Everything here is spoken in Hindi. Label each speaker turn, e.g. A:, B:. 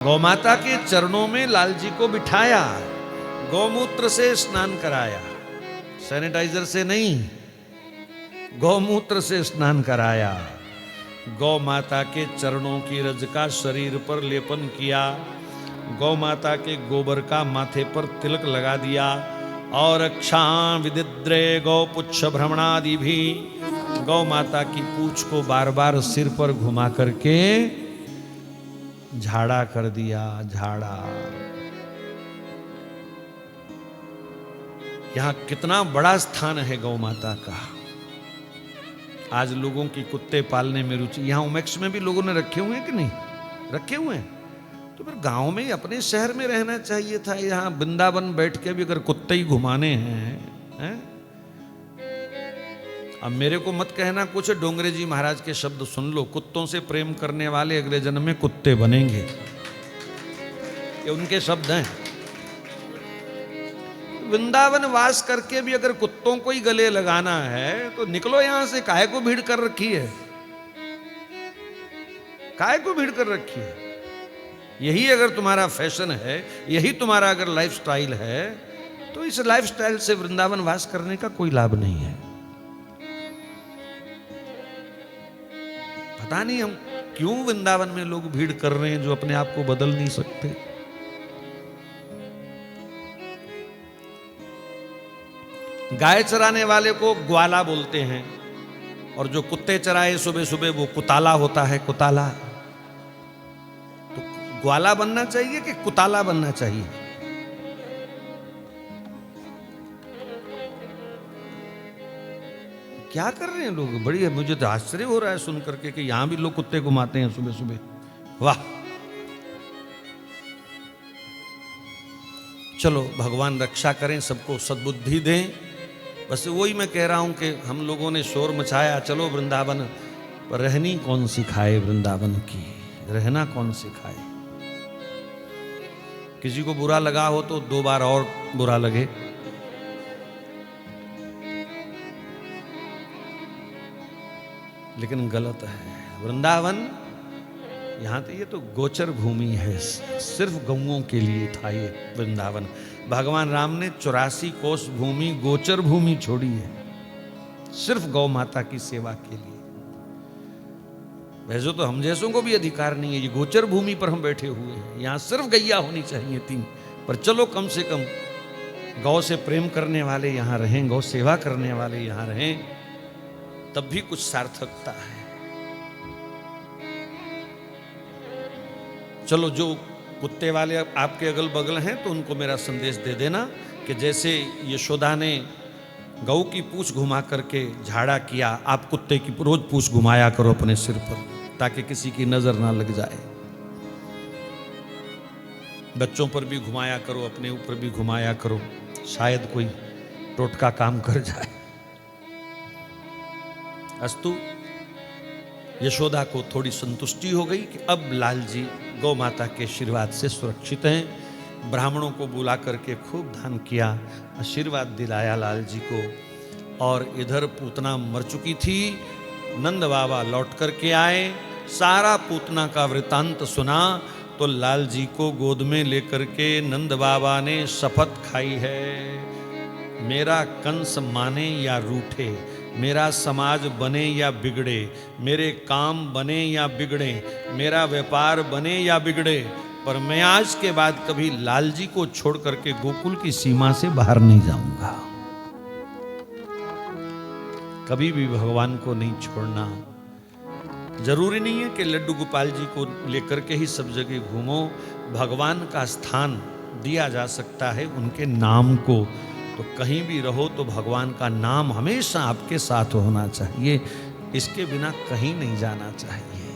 A: गौमाता के चरणों में लाल जी को बिठाया, गौमूत्र से स्नान कराया, सैनिटाइजर से नहीं, गौमूत्र से स्नान कराया। गौ माता के चरणों की रज का शरीर पर लेपन किया, गौ माता के गोबर का माथे पर तिलक लगा दिया और अक्षा विदिद्रे गौ पुच्छ भ्रमणादि भी गौ माता की पूंछ को बार बार सिर पर घुमा करके झाड़ा कर दिया। झाड़ा, यहां कितना बड़ा स्थान है गौ माता का। आज लोगों की कुत्ते पालने में रुचि, यहां उमेक्स में भी लोगों ने रखे हुए हैं कि नहीं रखे हुए हैं, तो फिर गांव में अपने शहर में रहना चाहिए था। यहां वृंदावन बैठ के भी अगर कुत्ते ही घुमाने हैं? अब मेरे को मत कहना कुछ, डोंगरे जी महाराज के शब्द सुन लो, कुत्तों से प्रेम करने वाले अगले जन्म में कुत्ते बनेंगे, ये उनके शब्द हैं। वृंदावन वास करके भी अगर कुत्तों को ही गले लगाना है तो निकलो यहां से। काहे को भीड़ कर रखी है, काहे को भीड़ कर रखी है? यही अगर तुम्हारा फैशन है, यही तुम्हारा अगर लाइफस्टाइल है, तो इस लाइफस्टाइल से वृंदावन वास करने का कोई लाभ नहीं है। पता नहीं हम क्यों वृंदावन में लोग भीड़ कर रहे हैं जो अपने आप को बदल नहीं सकते। गाय चराने वाले को ग्वाला बोलते हैं, और जो कुत्ते चराए सुबह सुबह वो कुताला होता है। कुताला तो ग्वाला बनना चाहिए कि कुताला बनना चाहिए? क्या कर रहे हैं लोग? बड़ी है, मुझे तो आश्चर्य हो रहा है सुन करके कि यहां भी लोग कुत्ते घुमाते हैं सुबह सुबह। वाह! चलो भगवान रक्षा करें, सबको सद्बुद्धि दें। बस वही मैं कह रहा हूं कि हम लोगों ने शोर मचाया, चलो वृंदावन, पर रहनी कौन सिखाए वृंदावन की? रहना कौन सिखाए? किसी को बुरा लगा हो तो 2 बार और बुरा लगे। लेकिन गलत है वृंदावन। यहां तो ये तो गोचर भूमि है, सिर्फ गौओं के लिए था ये वृंदावन। भगवान राम ने 84 कोस भूमि गोचर भूमि छोड़ी है, सिर्फ गौ माता की सेवा के लिए। वैसे तो हम जैसों को भी अधिकार नहीं है, ये गोचर भूमि पर हम बैठे हुए हैं, यहां सिर्फ गैया होनी चाहिए 3। पर चलो कम से कम गौ से प्रेम करने वाले यहां रहें, गौ सेवा करने वाले यहां रहें, तब भी कुछ सार्थकता है। चलो जो कुत्ते वाले आपके अगल बगल हैं तो उनको मेरा संदेश दे देना कि जैसे यशोदा ने गौ की पूंछ घुमा करके झाड़ा किया, आप कुत्ते की रोज पूंछ घुमाया करो अपने सिर पर, ताकि किसी की नजर ना लग जाए। बच्चों पर भी घुमाया करो, अपने ऊपर भी घुमाया करो, शायद कोई टोटका काम कर जाए। अस्तु, यशोदा को थोड़ी संतुष्टि हो गई कि अब लाल जी गौ माता के आशीर्वाद से सुरक्षित हैं। ब्राह्मणों को बुला करके खूब दान किया, आशीर्वाद दिलाया लाल जी को। और इधर पूतना मर चुकी थी, नंद बाबा लौट करके आए, सारा पूतना का वृतांत सुना, तो लाल जी को गोद में लेकर के नंद बाबा ने शपथ खाई है, मेरा कंस माने या रूठे, मेरा समाज बने या बिगड़े, मेरे काम बने या बिगड़े, मेरा व्यापार बने या बिगड़े, पर मैं आज के बाद कभी लाल जी को छोड़ करके गोकुल की सीमा से बाहर नहीं जाऊंगा। कभी भी भगवान को नहीं छोड़ना। जरूरी नहीं है कि लड्डू गोपाल जी को लेकर के ही सब जगह घूमो, भगवान का स्थान दिया जा सकता है उनके नाम को। तो कहीं भी रहो तो भगवान का नाम हमेशा आपके साथ होना चाहिए, इसके बिना कहीं नहीं जाना चाहिए।